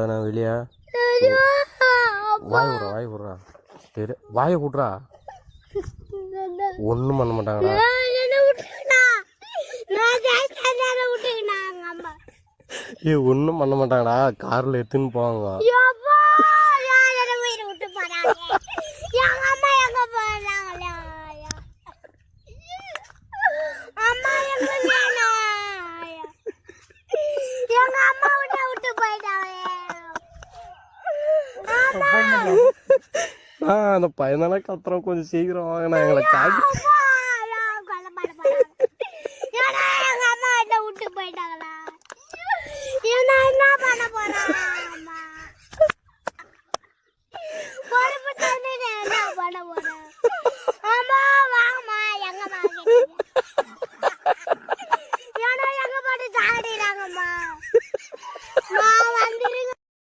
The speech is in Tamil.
நான் வெளியே வாய் விட்றா சரி வாயை விட்றா ஒன்றும் பண்ண மாட்டாங்கடா. ஒன்றும் பண்ண மாட்டாங்கடா, காரில் எடுத்துன்னு போவாங்க. அந்த பையனால கத்துறோம், கொஞ்சம் சீக்கிரம் வாங்கினா எங்களை காட்டி